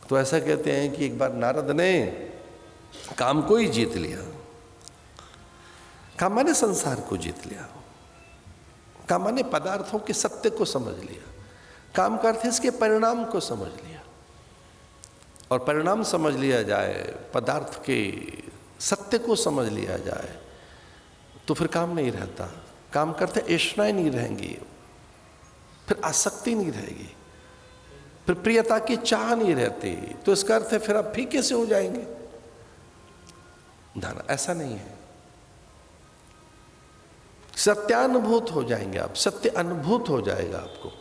तो ऐसा कहते हैं कि एक बार नारद ने काम को ही जीत लिया। काम माने संसार को जीत लिया, काम माने पदार्थों के सत्य को समझ लिया, काम का अर्थ है इसके परिणाम को समझ लिया। और परिणाम समझ लिया जाए, पदार्थ के सत्य को समझ लिया जाए, तो फिर काम नहीं रहता। काम करते ऐशनाएं नहीं रहेंगी, फिर आसक्ति नहीं रहेगी, फिर प्रियता की चाह नहीं रहती। तो इसका अर्थ है फिर आप फीके से हो जाएंगे। ना, ऐसा नहीं है। सत्यानुभूत हो जाएंगे आप, सत्य अनुभूत हो जाएगा आपको।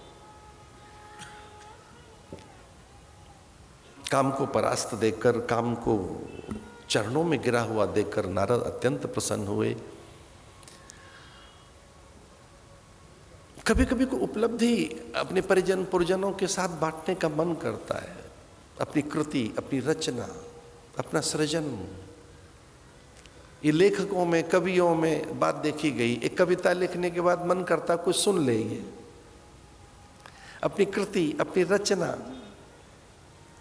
काम को परास्त देखकर, काम को चरणों में गिरा हुआ देखकर नारद अत्यंत प्रसन्न हुए। कभी कभी को उपलब्धि अपने परिजन पुरजनों के साथ बांटने का मन करता है। अपनी कृति, अपनी रचना, अपना सृजन। ये लेखकों में, कवियों में बात देखी गई। एक कविता लिखने के बाद मन करता कुछ सुन ले। ये अपनी कृति, अपनी रचना,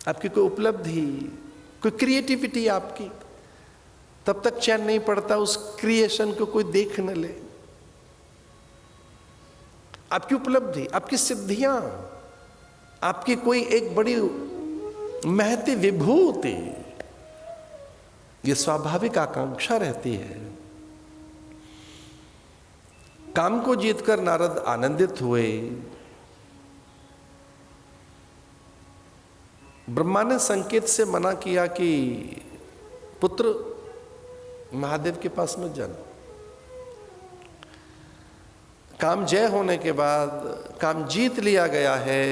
आपकी कोई उपलब्धि, कोई क्रिएटिविटी आपकी, तब तक चैन नहीं पड़ता उस क्रिएशन को कोई देख न ले। आपकी उपलब्धि, आपकी सिद्धियां, आपकी कोई एक बड़ी महती विभूति, ये स्वाभाविक आकांक्षा रहती है। काम को जीतकर नारद आनंदित हुए। ब्रह्मा ने संकेत से मना किया कि पुत्र महादेव के पास मत जाना। काम जय होने के बाद, काम जीत लिया गया है,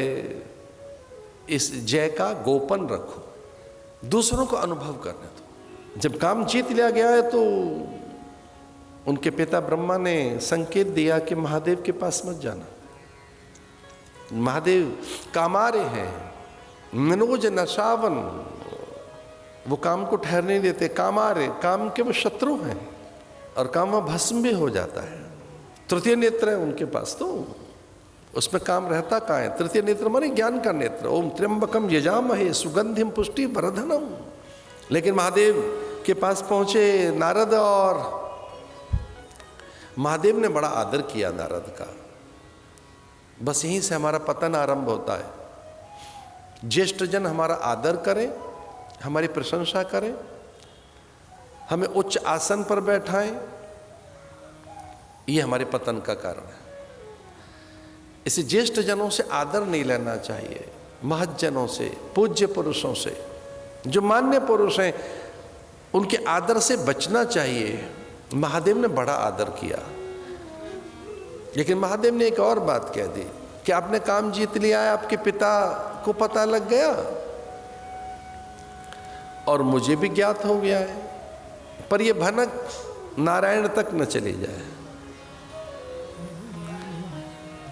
इस जय का गोपन रखो, दूसरों को अनुभव करने दो। जब काम जीत लिया गया है तो उनके पिता ब्रह्मा ने संकेत दिया कि महादेव के पास मत जाना। महादेव कामारे हैं, मनोज नशावन, वो काम को ठहरने नहीं देते। कामारे, काम के वो शत्रु हैं और काम भस्म भी हो जाता है। तृतीय नेत्र है उनके पास, तो उसमें काम रहता कहाँ है? तृतीय नेत्र माने ज्ञान का नेत्र। ओम त्र्यंबकम यजामहे सुगंधिम पुष्टि वर्धनम। लेकिन महादेव के पास पहुंचे नारद, और महादेव ने बड़ा आदर किया नारद का। बस यहीं से हमारा पतन आरंभ होता है। ज्येष्ठ जन हमारा आदर करें, हमारी प्रशंसा करें, हमें उच्च आसन पर बैठाएं, ये हमारे पतन का कारण है। इसे ज्येष्ठ जनों से आदर नहीं लेना चाहिए, महज्जनों से, पूज्य पुरुषों से, जो मान्य पुरुष हैं उनके आदर से बचना चाहिए। महादेव ने बड़ा आदर किया। लेकिन महादेव ने एक और बात कह दी कि आपने काम जीत लिया है, आपके पिता को पता लग गया और मुझे भी ज्ञात हो गया है, पर यह भनक नारायण तक न चली जाए।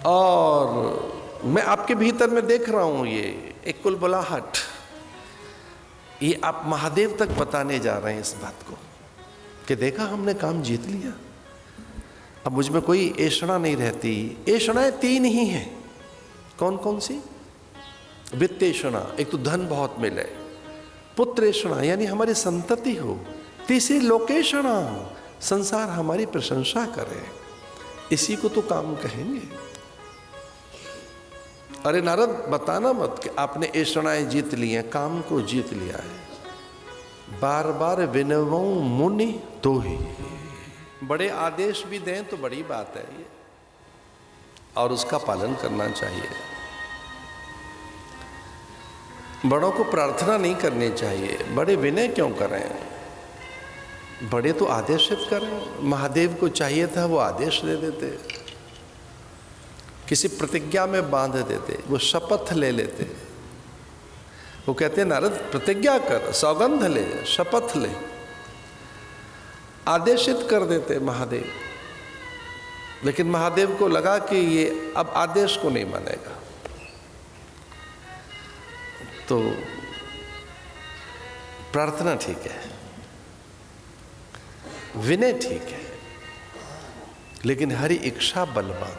और मैं आपके भीतर में देख रहा हूं ये एक कुलबुलाहट, ये आप महादेव तक बताने जा रहे हैं इस बात को कि देखा हमने काम जीत लिया, अब मुझ में कोई ऐषणा नहीं रहती। ऐषणाएं तीन ही हैं। कौन कौन सी? वित्तेषणा, एक तो धन बहुत मिले। पुत्रेषणा यानी हमारी संतति हो। तीसरी लोकेषणा, संसार हमारी प्रशंसा करे। इसी को तो काम कहेंगे। अरे नारद बताना मत कि आपने ऐषणाएं जीत ली हैं, काम को जीत लिया है। बार बार विनवों मुनि तो ही, बड़े आदेश भी दें तो बड़ी बात है ये, और उसका पालन करना चाहिए। बड़ों को प्रार्थना नहीं करनी चाहिए। बड़े विनय क्यों करें? बड़े तो आदेशित करें। महादेव को चाहिए था वो आदेश दे देते, किसी प्रतिज्ञा में बांध देते, वो शपथ ले लेते। वो कहते हैं नारद प्रतिज्ञा कर, सौगंध ले, शपथ ले, आदेशित कर देते महादेव। लेकिन महादेव को लगा कि ये अब आदेश को नहीं मानेगा, तो प्रार्थना ठीक है, विनय ठीक है, लेकिन हरि इच्छा बलवान,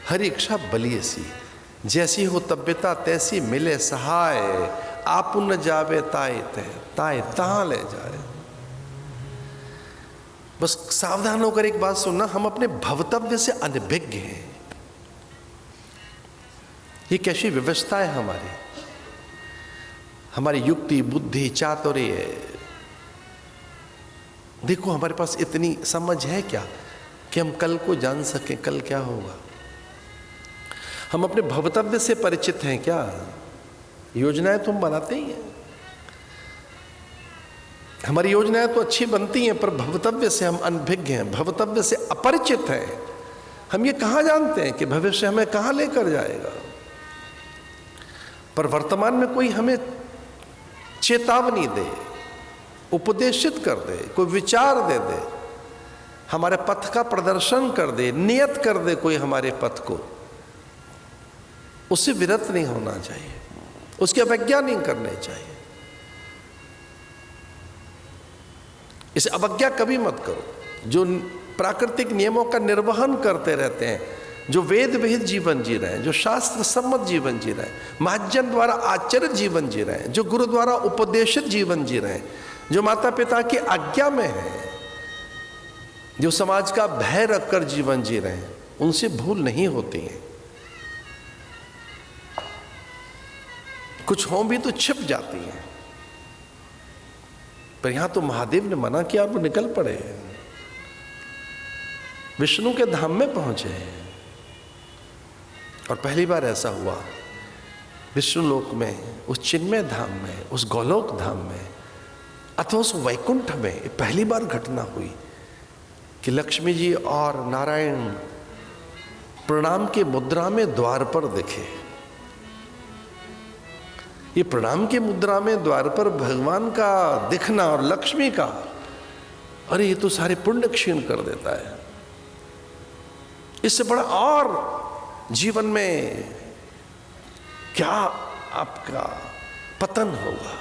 हरि इच्छा बलिए सी। जैसी हो तब्यता तैसी मिले सहाय, आप न जावे ताए तह, ताए तहां ले जाए। बस सावधान होकर एक बात सुनना, हम अपने भवतव्य से अनभिज्ञ हैं। ये कैसी व्यवस्था है हमारी युक्ति, बुद्धि, चातुर्य। देखो हमारे पास इतनी समझ है क्या कि हम कल को जान सकें कल क्या होगा? हम अपने भवतव्य से परिचित हैं क्या? योजनाएं तो हम बनाते ही हैं, हमारी योजनाएं तो अच्छी बनती हैं, पर भवतव्य से हम अनभिज्ञ हैं, भवतव्य से अपरिचित हैं। हम ये कहाँ जानते हैं कि भविष्य हमें कहाँ लेकर जाएगा? पर वर्तमान में कोई हमें चेतावनी दे, उपदेशित कर दे, कोई विचार दे दे, हमारे पथ का प्रदर्शन कर दे, नियत कर दे कोई हमारे पथ को, उससे विरत नहीं होना चाहिए, उसकी अवज्ञा नहीं करनी चाहिए। इसे अवज्ञा कभी मत करो। जो प्राकृतिक नियमों का निर्वहन करते रहते हैं, जो वेद विहित जीवन जी रहे हैं, जो शास्त्र सम्मत जीवन जी रहे हैं, महाजन द्वारा आचरित जीवन जी रहे हैं, जो गुरु द्वारा उपदेशित जीवन जी रहे हैं, जो माता पिता की आज्ञा में है, जो समाज का भय रखकर जीवन जी रहे हैं, उनसे भूल नहीं होती है। कुछ हों भी तो छिप जाती हैं, पर यहां तो महादेव ने मना किया और वो निकल पड़े, विष्णु के धाम में पहुंचे। और पहली बार ऐसा हुआ विष्णु लोक में, उस चिन्मय धाम में, उस गोलोक धाम में, अथवा उस वैकुंठ में पहली बार घटना हुई कि लक्ष्मी जी और नारायण प्रणाम की मुद्रा में द्वार पर दिखे। ये प्रणाम की मुद्रा में द्वार पर भगवान का दिखना और लक्ष्मी का, अरे ये तो सारे पुण्य क्षीण कर देता है। इससे बड़ा और जीवन में क्या आपका पतन होगा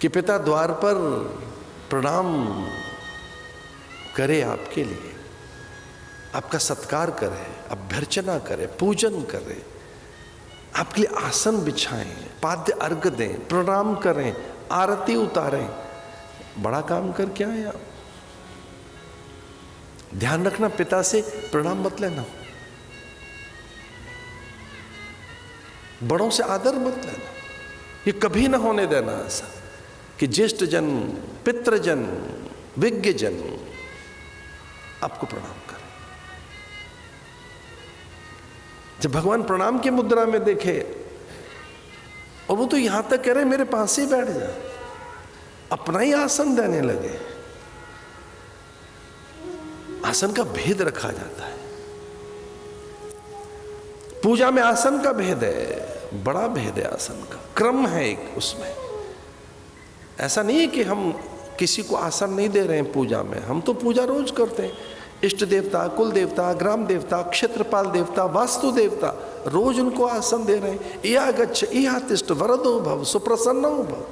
कि पिता द्वार पर प्रणाम करे, आपके लिए आपका सत्कार करे, अभ्यर्चना करे, पूजन करे, आपके लिए आसन बिछाएं, पाद्य अर्घ दें, प्रणाम करें, आरती उतारें। बड़ा काम करके आए आप। ध्यान रखना, पिता से प्रणाम मत लेना, बड़ों से आदर मत लेना। ये कभी ना होने देना ऐसा कि ज्येष्ठ जन, पितृजन, विज्ञ जन आपको प्रणाम करें। जब भगवान प्रणाम की मुद्रा में देखे, और वो तो यहां तक कह रहे मेरे पास ही बैठ जा, अपना ही आसन देने लगे। आसन का भेद रखा जाता है, पूजा में आसन का भेद है, बड़ा भेद है आसन का, क्रम है एक उसमें। ऐसा नहीं है कि हम किसी को आसन नहीं दे रहे हैं पूजा में, हम तो पूजा रोज करते हैं। इष्ट देवता, कुल देवता, ग्राम देवता, क्षेत्रपाल देवता, वास्तु देवता, रोज उनको आसन दे रहे हैं। या गच्छ या तिष्ठ वरदो भव सुप्रसन्नो भव।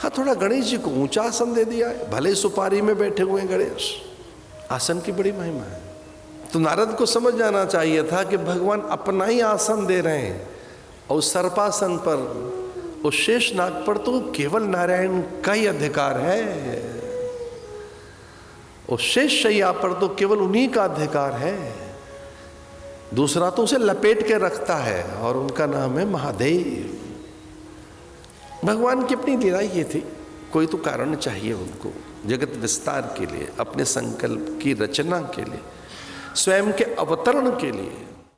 हाँ, थोड़ा गणेश जी को ऊंचा आसन दे दिया है, भले सुपारी में बैठे हुए गणेश। आसन की बड़ी महिमा है। तो नारद को समझ जाना चाहिए था कि भगवान अपना ही आसन दे रहे हैं, और सर्पासन पर, उस शेष नाग पर तो केवल नारायण का ही अधिकार है, उस शेष शैया पर तो केवल उन्हीं का अधिकार है। दूसरा तो उसे लपेट के रखता है, और उनका नाम है महादेव। भगवान की अपनी लीला ये थी, कोई तो कारण चाहिए उनको जगत विस्तार के लिए, अपने संकल्प की रचना के लिए, स्वयं के अवतरण के लिए।